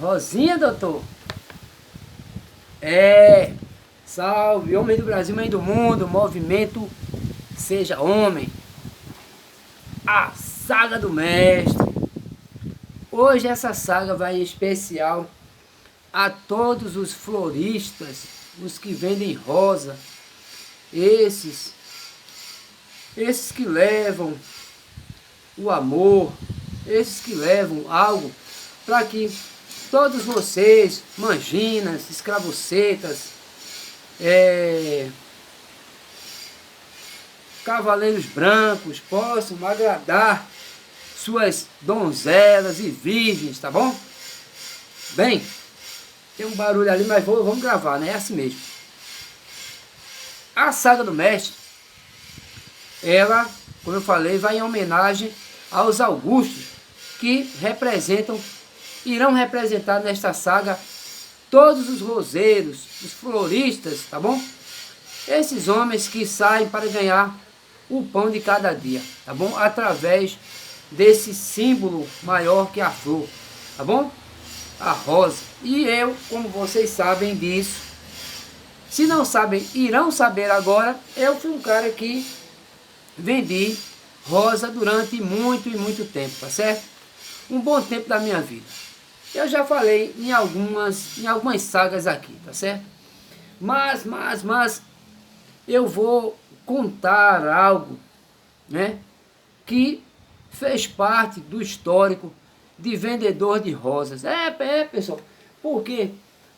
Rosinha, doutor? Salve, homem do Brasil, mãe do mundo, movimento Seja Homem. A saga do mestre. Hoje essa saga vai em especial a todos os floristas, os que vendem rosa, esses que levam o amor, esses que levam algo para que todos vocês, manginas, escravucetas, cavaleiros brancos, possam agradar suas donzelas e virgens, tá bom? Bem, tem um barulho ali, mas vamos gravar, né? É assim mesmo. A saga do mestre, ela, como eu falei, vai em homenagem aos Augustos, que irão representar nesta saga todos os roseiros, os floristas, tá bom? Esses homens que saem para ganhar o pão de cada dia, tá bom? Através desse símbolo maior que a flor, tá bom? A rosa. E eu, como vocês sabem disso, se não sabem, irão saber agora, eu fui um cara que vendi rosa durante muito e muito tempo, tá certo? Um bom tempo da minha vida. Eu já falei em algumas sagas aqui, tá certo? Mas eu vou contar algo, né, que fez parte do histórico de vendedor de rosas. Pessoal, porque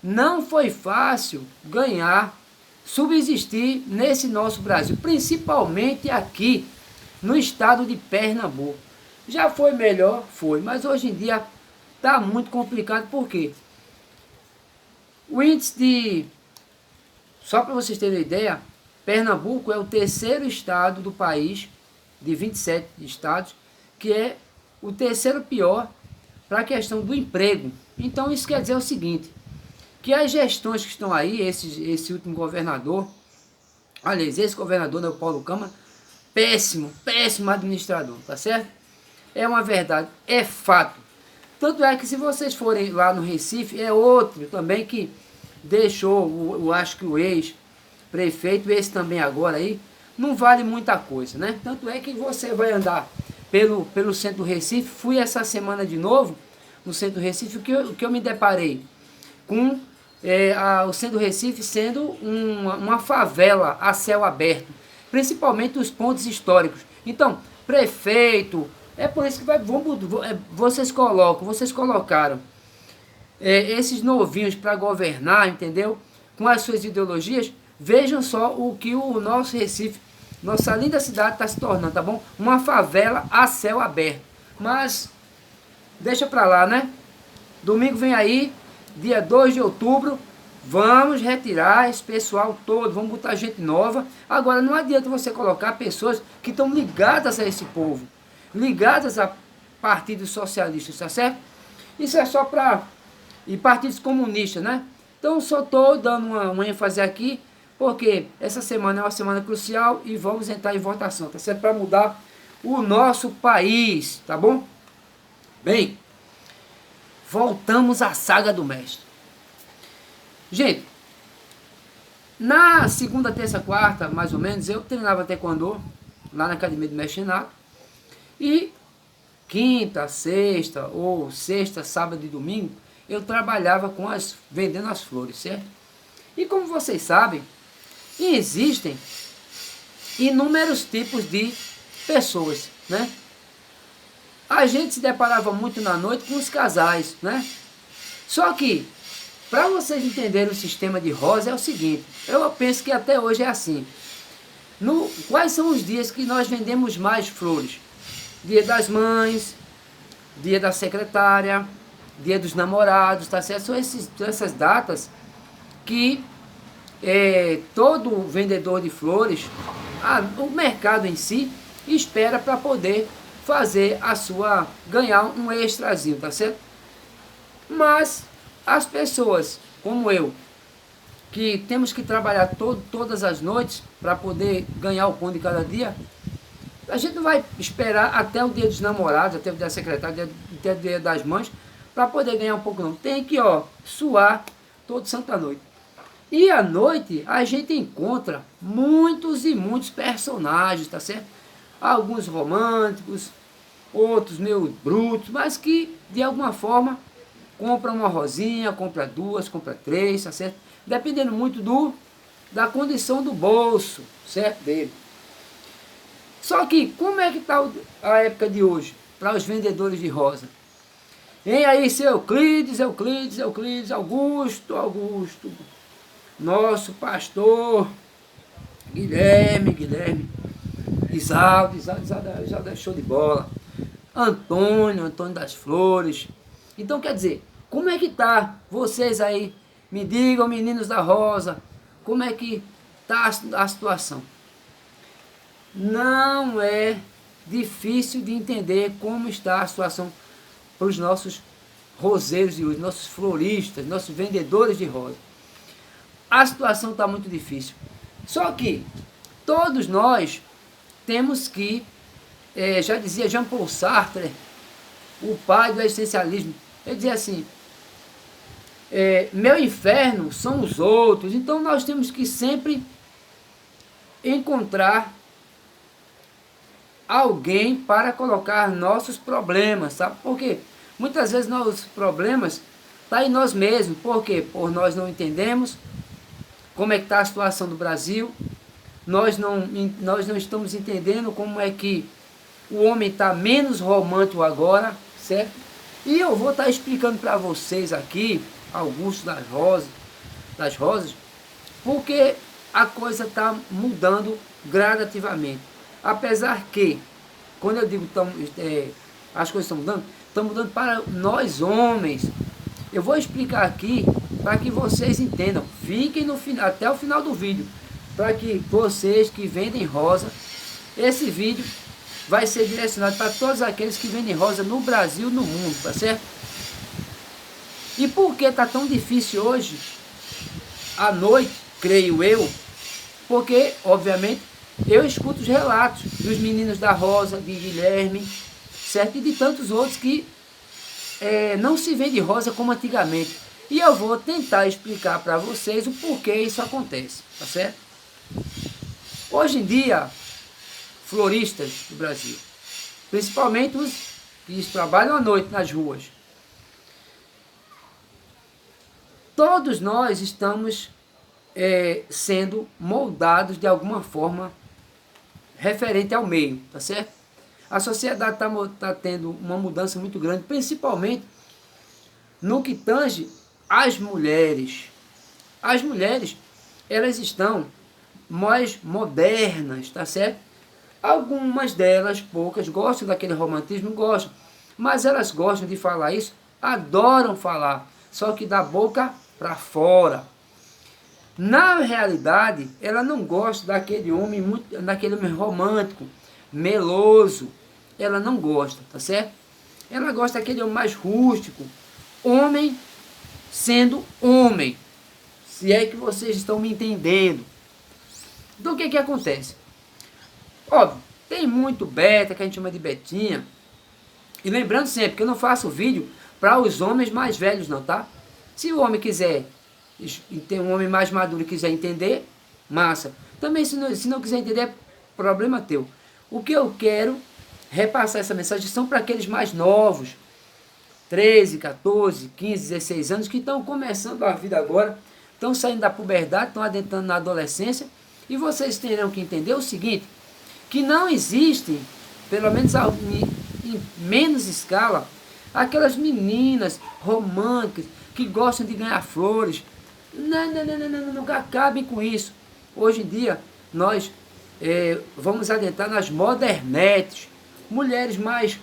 não foi fácil ganhar, subsistir nesse nosso Brasil, principalmente aqui no estado de Pernambuco. Já foi melhor? Foi, mas hoje em dia está muito complicado, porque o índice de... Só para vocês terem uma ideia, Pernambuco é o terceiro estado do país, de 27 estados, que é o terceiro pior para a questão do emprego. Então isso quer dizer o seguinte, que as gestões que estão aí, esse último governador, aliás, esse governador, né, o Paulo Câmara, péssimo administrador, tá certo? É uma verdade, é fato. Tanto é que se vocês forem lá no Recife, é outro também que deixou, eu acho que o ex-prefeito, esse também agora aí, não vale muita coisa, né? Tanto é que você vai andar pelo centro do Recife. Fui essa semana de novo no centro do Recife, o que eu me deparei com o centro do Recife sendo uma favela a céu aberto, principalmente os pontos históricos. Então, prefeito, é por isso que vocês colocaram esses novinhos para governar, entendeu? Com as suas ideologias. Vejam só o que o nosso Recife, nossa linda cidade, está se tornando, tá bom? Uma favela a céu aberto. Mas deixa pra lá, né? Domingo vem aí, dia 2 de outubro, vamos retirar esse pessoal todo, vamos botar gente nova. Agora não adianta você colocar pessoas que estão ligadas a esse povo, ligadas a partidos socialistas, tá certo? Isso é só para... e partidos comunistas, né? Então só estou dando uma ênfase aqui, porque essa semana é uma semana crucial e vamos entrar em votação, tá certo? Para mudar o nosso país, tá bom? Bem, voltamos à saga do mestre. Gente, na segunda, terça, quarta, mais ou menos, eu treinava taekwondo lá na academia do mestre Renato. E quinta, sexta, ou sexta, sábado e domingo, eu trabalhava vendendo as flores, certo? E como vocês sabem, existem inúmeros tipos de pessoas, né? A gente se deparava muito na noite com os casais, né? Só que, para vocês entenderem o sistema de rosa, é o seguinte, eu penso que até hoje é assim. Quais são os dias que nós vendemos mais flores? Dia das mães, dia da secretária, dia dos namorados, tá certo? São essas datas que todo vendedor de flores, o mercado em si, espera para poder fazer ganhar um extrazinho, tá certo? Mas as pessoas como eu, que temos que trabalhar todas as noites para poder ganhar o pão de cada dia, a gente não vai esperar até o dia dos namorados, até o dia da secretária, até o dia das mães, para poder ganhar um pouco não. Tem que, ó, suar toda santa noite. E à noite a gente encontra muitos e muitos personagens, tá certo? Alguns românticos, outros meio brutos, mas que de alguma forma compra uma rosinha, compra duas, compra três, tá certo? Dependendo muito da condição do bolso, certo, dele. Só que como é que está a época de hoje para os vendedores de rosa? Vem aí seu Euclides, Augusto, nosso pastor Guilherme, Isaldo é show de bola, Antônio das Flores. Então quer dizer, como é que tá vocês aí? Me digam, meninos da rosa, como é que tá a situação? Não é difícil de entender como está a situação para os nossos roseiros de hoje, nossos floristas, nossos vendedores de rosa. A situação está muito difícil. Só que todos nós temos que, já dizia Jean-Paul Sartre, o pai do existencialismo, ele dizia assim, meu inferno são os outros. Então nós temos que sempre encontrar alguém para colocar nossos problemas, sabe? Porque muitas vezes nossos problemas estão em nós mesmos. Por quê? Por nós não entendemos como é que está a situação do Brasil, nós não estamos entendendo como é que o homem está menos romântico agora, certo? E eu vou estar explicando para vocês aqui, Augusto das Rosas, porque a coisa está mudando gradativamente. Apesar que, quando eu digo as coisas estão mudando para nós homens. Eu vou explicar aqui para que vocês entendam. Fiquem até o final do vídeo, para que vocês que vendem rosa, esse vídeo vai ser direcionado para todos aqueles que vendem rosa no Brasil e no mundo, tá certo? E por que está tão difícil hoje, à noite, creio eu? Porque, obviamente, eu escuto os relatos dos meninos da rosa, de Guilherme, certo? E de tantos outros que não se vende rosa como antigamente. E eu vou tentar explicar para vocês o porquê isso acontece, tá certo? Hoje em dia, floristas do Brasil, principalmente os que trabalham à noite nas ruas, todos nós estamos sendo moldados de alguma forma referente ao meio, tá certo? A sociedade está tendo uma mudança muito grande, principalmente no que tange às mulheres. As mulheres, elas estão mais modernas, tá certo? Algumas delas, poucas, gostam daquele romantismo, gostam, mas elas gostam de falar isso, adoram falar, só que da boca para fora. Na realidade, ela não gosta daquele homem romântico, meloso. Ela não gosta, tá certo? Ela gosta daquele homem mais rústico, homem sendo homem. Se é que vocês estão me entendendo. Então o que que acontece? Óbvio, tem muito beta, que a gente chama de betinha. E lembrando sempre que eu não faço vídeo para os homens mais velhos não, tá? Se o homem quiser, tem um homem mais maduro e quiser entender, massa. Também se não quiser entender, é problema teu. O que eu quero repassar essa mensagem são para aqueles mais novos, 13, 14, 15, 16 anos, que estão começando a vida agora, estão saindo da puberdade, estão adentrando na adolescência, e vocês terão que entender o seguinte, que não existem, pelo menos em menos escala, aquelas meninas românticas que gostam de ganhar flores. Não acabem com isso. Hoje em dia, nós vamos adentrar nas modernetes, mulheres mais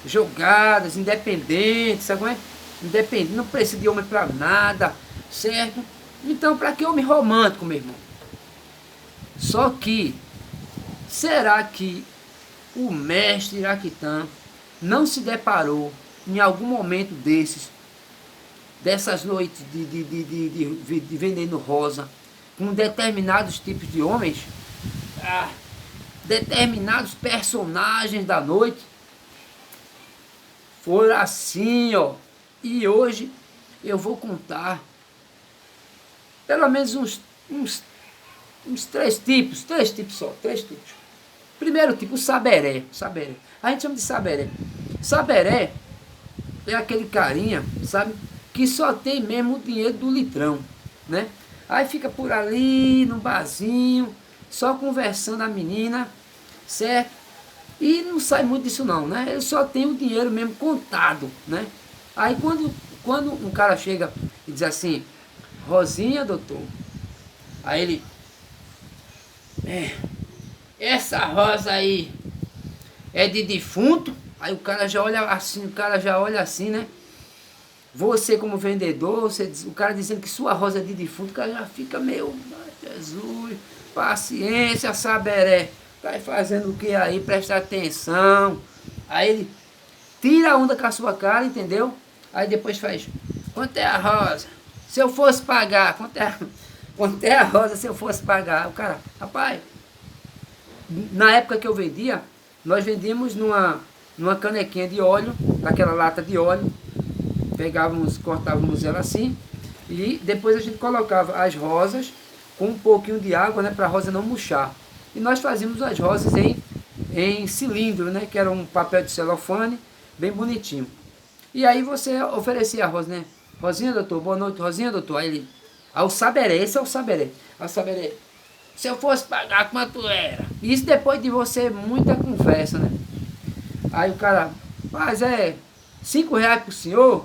jogadas, independentes, sabe como é? Independente, não precisa de homem para nada, certo? Então, para que homem romântico, meu irmão? Só que, será que o mestre Iraquitã não se deparou em algum momento dessas noites de vendendo rosa, com determinados tipos de homens, determinados personagens da noite? Foi assim, ó. E hoje eu vou contar pelo menos uns três tipos só, três tipos. Primeiro tipo, o saberé, saberé. A gente chama de saberé. Saberé é aquele carinha, sabe, que só tem mesmo o dinheiro do litrão, né? Aí fica por ali, no barzinho, só conversando a menina, certo? E não sai muito disso não, né? Ele só tem o dinheiro mesmo contado, né? Aí quando um cara chega e diz assim, Rosinha, doutor, aí ele, essa rosa aí é de defunto? Aí o cara já olha assim, né? Você como vendedor, o cara dizendo que sua rosa é de defunto, o cara já fica meio, Jesus, paciência, saberé. Tá fazendo o que aí? Presta atenção. Aí ele tira a onda com a sua cara, entendeu? Aí depois faz, quanto é a rosa? Se eu fosse pagar, quanto é a rosa se eu fosse pagar? O cara, rapaz, na época que eu vendia, nós vendíamos numa canequinha de óleo, naquela lata de óleo, pegávamos, cortávamos ela assim, e depois a gente colocava as rosas com um pouquinho de água, né, para a rosa não murchar. E nós fazíamos as rosas em cilindro, né, que era um papel de celofane, bem bonitinho. E aí você oferecia a rosa, né? Rosinha, doutor, boa noite, Rosinha, doutor. Aí ele, ao saberé, esse é o saberé. Ao saberé, se eu fosse pagar, quanto era? Isso depois de você, muita conversa, né? Aí o cara, mas é R$ 5 pro senhor?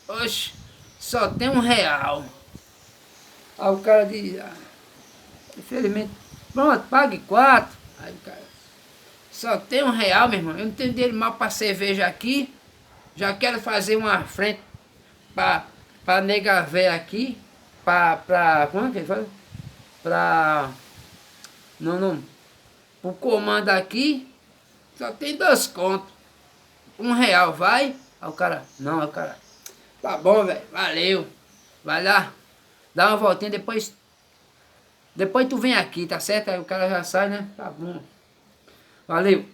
Oxe, só tem R$ 1. Aí o cara diz, infelizmente, pronto, pague 4. Aí o cara, só tem R$ 1, meu irmão. Eu não tenho dinheiro mal para cerveja aqui. Já quero fazer uma frente para nega véia aqui. Como é que ele fala? Não. O comando aqui só tem 2 contos. R$ 1, vai? Aí o cara, não, aí o cara, tá bom, velho, valeu. Vai lá, dá uma voltinha, depois tu vem aqui, tá certo? Aí o cara já sai, né? Tá bom. Valeu.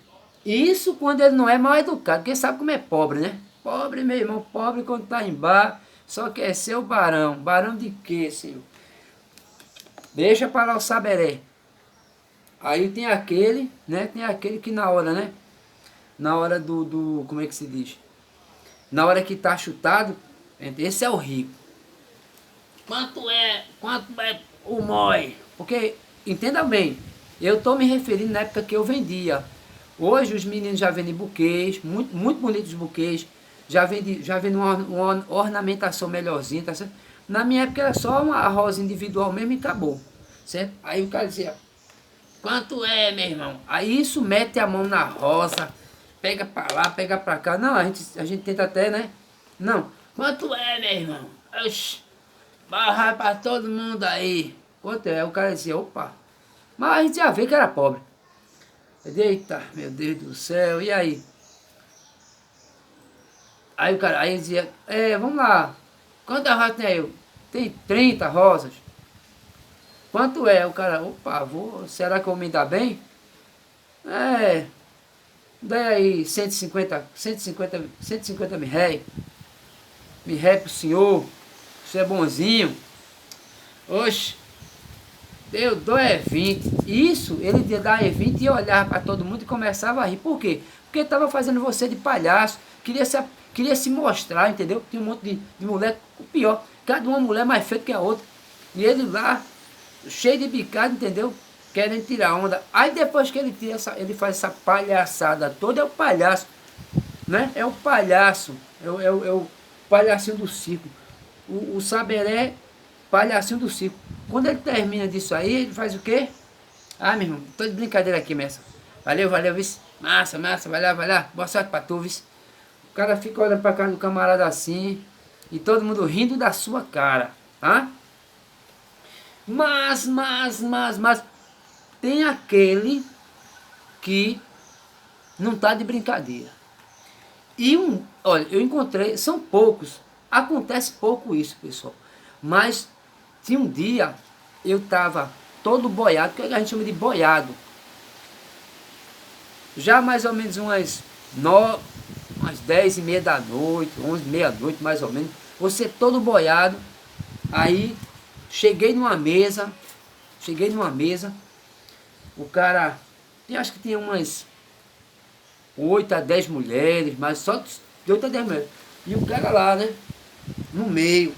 Isso quando ele não é mal educado, porque sabe como é pobre, né? Pobre, meu irmão, pobre quando tá em bar, só quer ser o barão. Barão de quê, senhor? Deixa para lá o saberé. Aí tem aquele, né? Tem aquele que na hora, né? Na hora como é que se diz? Na hora que tá chutado, esse é o rico. Quanto é o mói? Porque, entenda bem, eu estou me referindo na época que eu vendia. Hoje os meninos já vendem buquês, muito, muito bonitos buquês, já vendem uma ornamentação melhorzinha, tá certo? Na minha época era só uma rosa individual mesmo e acabou, certo? Aí o cara dizia, quanto é, meu irmão? Aí isso mete a mão na rosa, pega pra lá, pega pra cá. Não, a gente tenta até, né? Não, quanto é, meu irmão? Oxi, barra pra todo mundo aí. Quanto é? O cara dizia, opa. Mas a gente já vê que era pobre. Eu disse, eita, meu Deus do céu, e aí? Aí o cara, aí ele dizia, vamos lá. Quantas rosas tem aí? Tem 30 rosas. Quanto é? O cara, opa, será que eu vou me dar bem? Daí aí 150 mil réis. Mil réis pro senhor. Você é bonzinho. Oxe, eu dou 20. Isso, ele ia dar 20 e olhar para todo mundo e começava a rir. Por quê? Porque estava fazendo você de palhaço. Queria se mostrar, entendeu? Tinha um monte de mulher, o pior, cada uma mulher mais feia que a outra. E ele lá, cheio de bicado, entendeu? Querendo tirar onda. Aí depois que ele faz essa palhaçada toda, é o palhaço, né? É o palhaço, é o palhacinho do circo. O saberé, palhacinho do circo. Quando ele termina disso aí, ele faz o quê? Ah, meu irmão, tô de brincadeira aqui, mestre. Valeu, vice. Massa, vai lá. Boa sorte pra tu, vice. O cara fica olhando pra cara do camarada assim, e todo mundo rindo da sua cara, tá? Mas, tem aquele que não tá de brincadeira. E olha, eu encontrei, são poucos, acontece pouco isso, pessoal. Mas tinha um dia, eu tava todo boiado, que a gente chama de boiado. Já mais ou menos umas umas 10h30 da noite, 11, meia-noite mais ou menos, você todo boiado. Aí cheguei numa mesa, o cara, acho que tinha umas 8 a 10 mulheres, mas só de 8 a 10 mulheres. E o cara lá, né, no meio.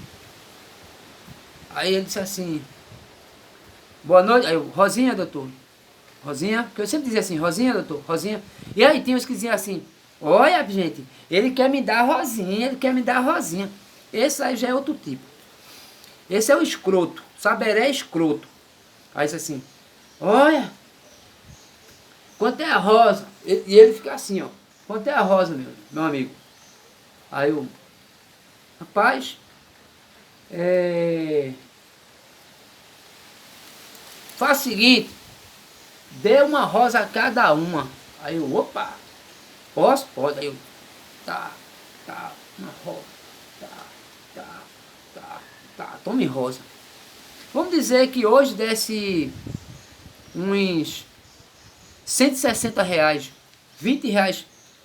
Aí ele disse assim, boa noite. Aí eu, Rosinha, doutor. Rosinha, porque eu sempre dizia assim, Rosinha, doutor, Rosinha. E aí tinha uns que diziam assim, olha, gente, ele quer me dar a Rosinha, ele quer me dar a Rosinha. Esse aí já é outro tipo. Esse é o escroto, saberé escroto. Aí disse assim, olha, quanto é a rosa? E ele fica assim, ó, quanto é a rosa, meu amigo? Aí eu, rapaz, faz o seguinte, dê uma rosa a cada uma. Aí eu, opa, posso? Pode. Aí eu, tá, uma rosa, tome rosa. Vamos dizer que hoje desse uns 160 reais, 20 reais,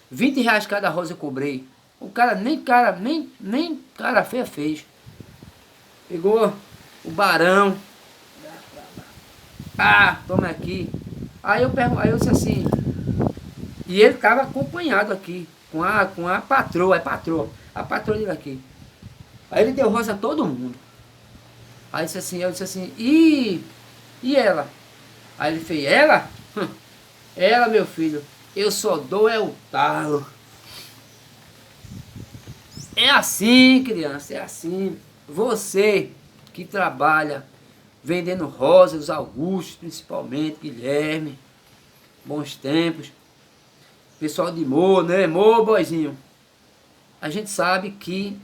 20 reais cada rosa eu cobrei. O cara nem cara feia fez. Pegou o barão, toma aqui. Aí eu disse assim, e ele estava acompanhado aqui, com a patroa, a patroa dele aqui. Aí ele deu rosa a todo mundo. Aí eu disse assim, e ela? Aí ele fez, ela? Ela, meu filho, eu só dou é o talo. É assim, criança, é assim. Você que trabalha vendendo rosas, Augusto, principalmente, Guilherme, bons tempos, pessoal de Mo, né? Mo, boizinho. A gente sabe que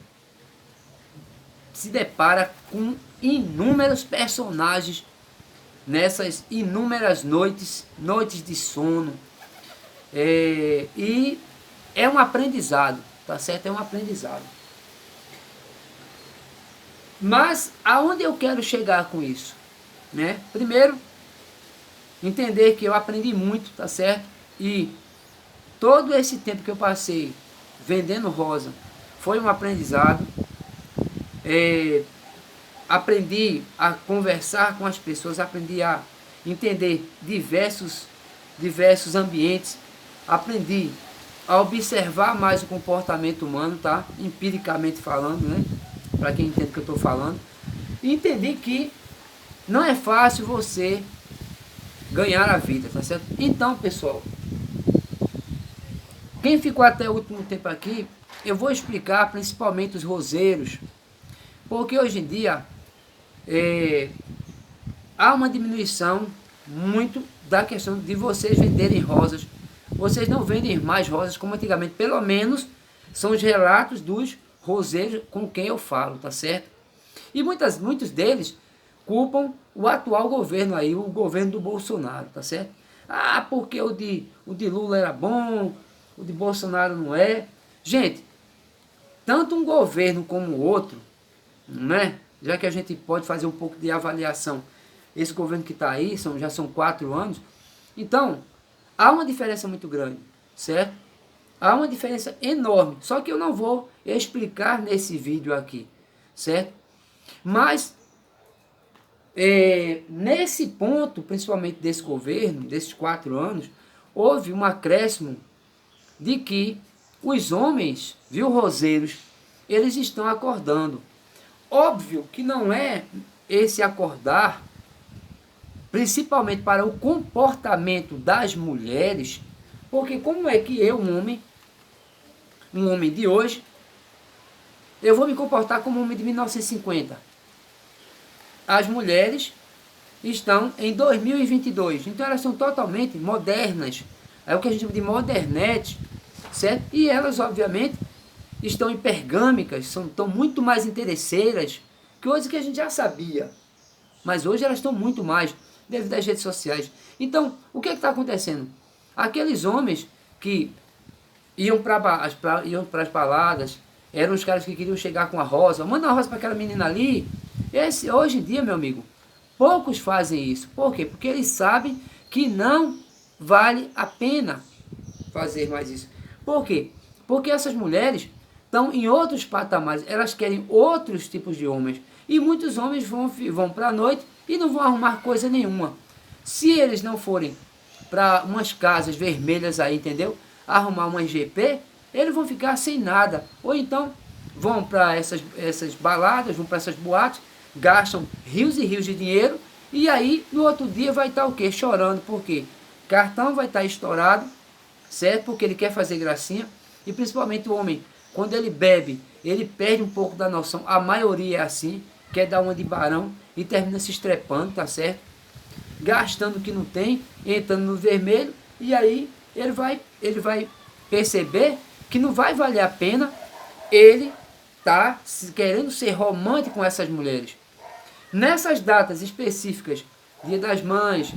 se depara com inúmeros personagens nessas inúmeras noites de sono. E é um aprendizado, tá certo? É um aprendizado. Mas aonde eu quero chegar com isso? Né? Primeiro, entender que eu aprendi muito, tá certo? E todo esse tempo que eu passei vendendo rosa foi um aprendizado. Aprendi a conversar com as pessoas, aprendi a entender diversos ambientes, aprendi a observar mais o comportamento humano, tá? Empiricamente falando, né? Para quem entende o que eu estou falando. E entendi que não é fácil você ganhar a vida, tá certo? Então, pessoal, quem ficou até o último tempo aqui, eu vou explicar principalmente os roseiros, porque hoje em dia há uma diminuição muito da questão de vocês venderem rosas. Vocês não vendem mais rosas como antigamente, pelo menos são os relatos dos roseiros com quem eu falo, tá certo? E muitos deles culpam o atual governo aí, o governo do Bolsonaro, tá certo? Porque o de Lula era bom, o de Bolsonaro não é. Gente, tanto um governo como o outro, né? Já que a gente pode fazer um pouco de avaliação, esse governo que está aí, já são 4 anos, então, há uma diferença muito grande, certo? Há uma diferença enorme, só que eu não vou explicar nesse vídeo aqui, certo? Mas, nesse ponto, principalmente desse governo, desses 4 anos, houve um acréscimo de que os homens, viu, roseiros, eles estão acordando. Óbvio que não é esse acordar, principalmente para o comportamento das mulheres, porque como é que eu, um homem de hoje, eu vou me comportar como um homem de 1950? As mulheres estão em 2022, então elas são totalmente modernas, é o que a gente chama de modernete, certo? E elas, obviamente, estão hipergâmicas, estão muito mais interesseiras, coisa que a gente já sabia, mas hoje elas estão muito mais, devido às redes sociais. Então, o que está acontecendo? Aqueles homens que iam para as baladas, eram os caras que queriam chegar com a rosa, manda uma rosa para aquela menina ali. Hoje em dia, meu amigo, poucos fazem isso. Por quê? Porque eles sabem que não vale a pena fazer mais isso. Por quê? Porque essas mulheres estão em outros patamares, elas querem outros tipos de homens. E muitos homens vão para a noite e não vão arrumar coisa nenhuma. Se eles não forem para umas casas vermelhas aí, entendeu? Arrumar uma GP, eles vão ficar sem nada. Ou então vão para essas baladas, vão para essas boates, gastam rios e rios de dinheiro, e aí no outro dia vai estar o quê? Chorando, por quê? Cartão vai estar estourado, certo? Porque ele quer fazer gracinha, e principalmente o homem, quando ele bebe, ele perde um pouco da noção, a maioria é assim, quer dar uma de barão e termina se estrepando, tá certo? Gastando o que não tem, entrando no vermelho, e aí ele vai perceber que não vai valer a pena ele tá querendo ser romântico com essas mulheres. Nessas datas específicas, Dia das Mães,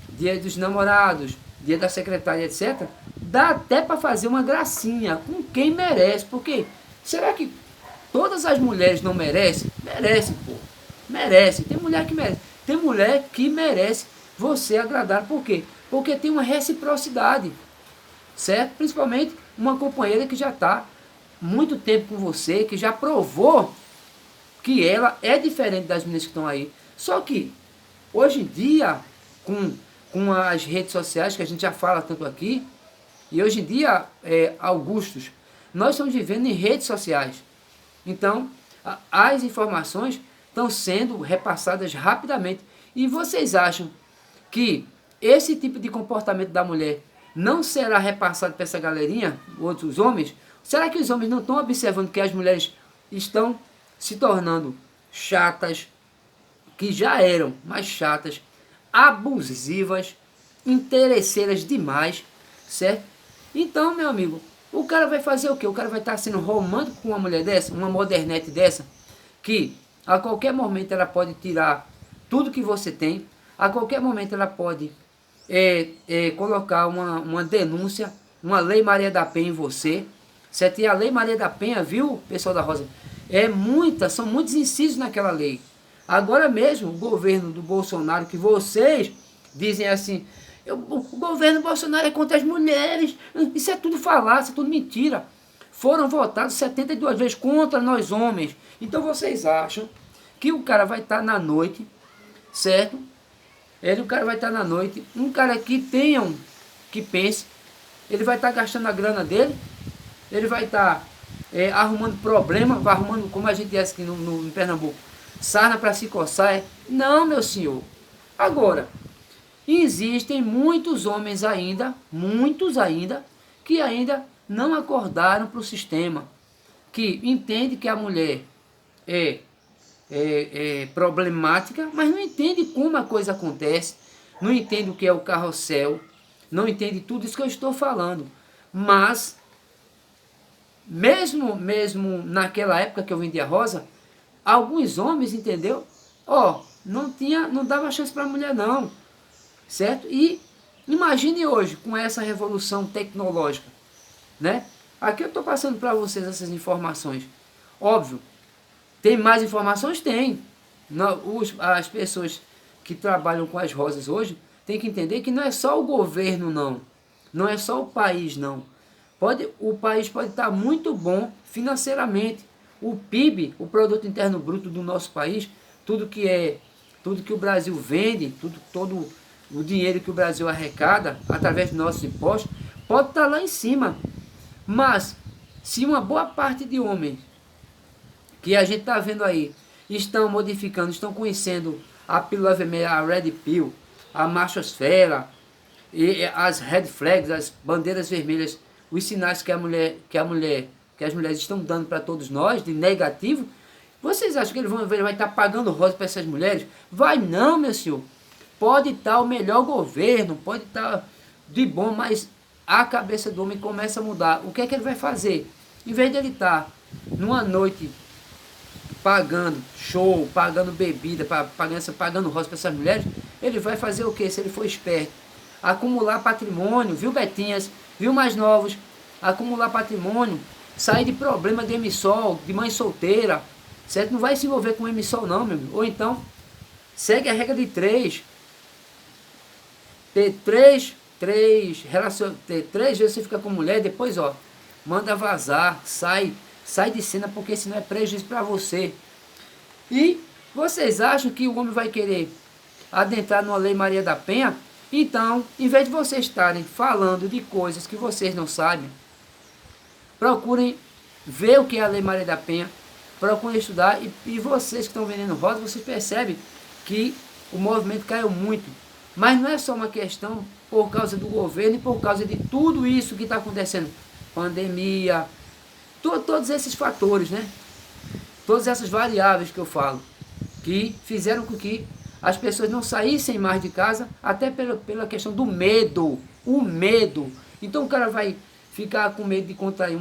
Dia dos Namorados, Dia da Secretária, etc., dá até para fazer uma gracinha com quem merece. Porque será que todas as mulheres não merecem? Merecem, pô. Merecem. Tem mulher que merece. Tem mulher que merece você agradar. Por quê? Porque tem uma reciprocidade, certo? Principalmente uma companheira que já está muito tempo com você, que já provou que ela é diferente das meninas que estão aí. Só que, hoje em dia, com as redes sociais, que a gente já fala tanto aqui, e hoje em dia, Augustos, nós estamos vivendo em redes sociais. Então, as informações estão sendo repassadas rapidamente. E vocês acham que esse tipo de comportamento da mulher não será repassado para essa galerinha, outros homens? Será que os homens não estão observando que as mulheres estão se tornando chatas, que já eram mais chatas, abusivas, interesseiras demais, certo? Então, meu amigo, o cara vai fazer o quê? O cara vai estar sendo romântico com uma mulher dessa, uma modernete dessa, que a qualquer momento ela pode tirar tudo que você tem, a qualquer momento ela pode colocar uma denúncia, uma lei Maria da Penha em você, certo? E a lei Maria da Penha, viu, pessoal da Rosa, são muitos incisos naquela lei. Agora mesmo, o governo do Bolsonaro, que vocês dizem assim, o governo Bolsonaro é contra as mulheres, isso é tudo falácia, é tudo mentira. Foram votados 72 vezes contra nós homens. Então vocês acham que o cara vai estar na noite, certo? O cara vai estar na noite, um cara que que pense, ele vai estar gastando a grana dele, ele vai estar arrumando problema, vai arrumando, como a gente diz aqui em Pernambuco, sarna para se coçar. Não, meu senhor. Agora, existem muitos homens ainda, que ainda não acordaram para o sistema, que entende que a mulher é problemática, mas não entende como a coisa acontece, não entende o que é o carrossel, não entende tudo isso que eu estou falando. Mas, mesmo naquela época que eu vendia rosa, alguns homens, entendeu? Não dava chance para a mulher não, certo? E imagine hoje, com essa revolução tecnológica, né? Aqui eu estou passando para vocês essas informações. Óbvio, tem mais informações? Tem. As pessoas que trabalham com as rosas hoje têm que entender que não é só o governo, não. Não é só o país, não. O país pode estar muito bom financeiramente. O PIB, o Produto Interno Bruto do nosso país, tudo que o Brasil vende, todo o dinheiro que o Brasil arrecada através dos nossos impostos, pode estar lá em cima. Mas, se uma boa parte de homens que a gente está vendo aí estão modificando, estão conhecendo a pílula vermelha, a Red Pill, a machosfera, e as red flags, as bandeiras vermelhas, os sinais que as mulheres estão dando para todos nós, de negativo, vocês acham que ele vai estar pagando rosa para essas mulheres? Vai não, meu senhor. Pode estar o melhor governo, pode estar de bom, mas a cabeça do homem começa a mudar. O que é que ele vai fazer? Em vez de ele estar numa noite pagando show, pagando bebida, pagando rosa para essas mulheres, ele vai fazer o quê? Se ele for esperto? Acumular patrimônio, viu, Betinhas? Viu, mais novos? Acumular patrimônio, sair de problema de emissol, de mãe solteira, certo? Não vai se envolver com emissol não, meu amigo. Ou então, segue a regra de 3. Ter três vezes você fica com mulher, depois, manda vazar, sai de cena, porque senão é prejuízo para você. E vocês acham que o homem vai querer adentrar numa Lei Maria da Penha? Então, em vez de vocês estarem falando de coisas que vocês não sabem, procurem ver o que é a Lei Maria da Penha, procurem estudar, e vocês que estão vendendo rosa, vocês percebem que o movimento caiu muito. Mas não é só uma questão por causa do governo e por causa de tudo isso que está acontecendo. Pandemia, todos esses fatores, né? Todas essas variáveis que eu falo, que fizeram com que as pessoas não saíssem mais de casa, até pela questão do medo, o medo. Então o cara vai ficar com medo de contrair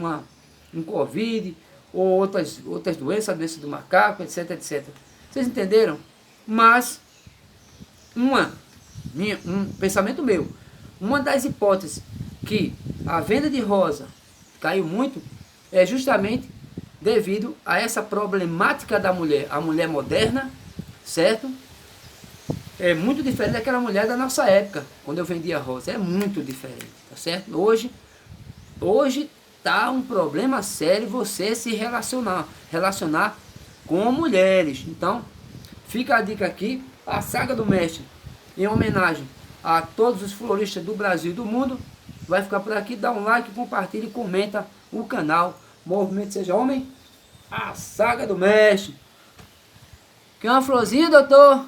um Covid, ou outras doenças, a doença do macaco, etc, etc. Vocês entenderam? Mas, um pensamento meu, uma das hipóteses que a venda de rosa caiu muito, é justamente devido a essa problemática da mulher, a mulher moderna, certo? É muito diferente daquela mulher da nossa época, quando eu vendia rosa, é muito diferente, tá certo? Hoje tá um problema sério você se relacionar com mulheres. Então, fica a dica aqui, a Saga do Mestre, em homenagem a todos os floristas do Brasil e do mundo, vai ficar por aqui. Dá um like, compartilha e comenta o canal Movimento Seja Homem, a Saga do Mestre. Quer uma florzinha, doutor?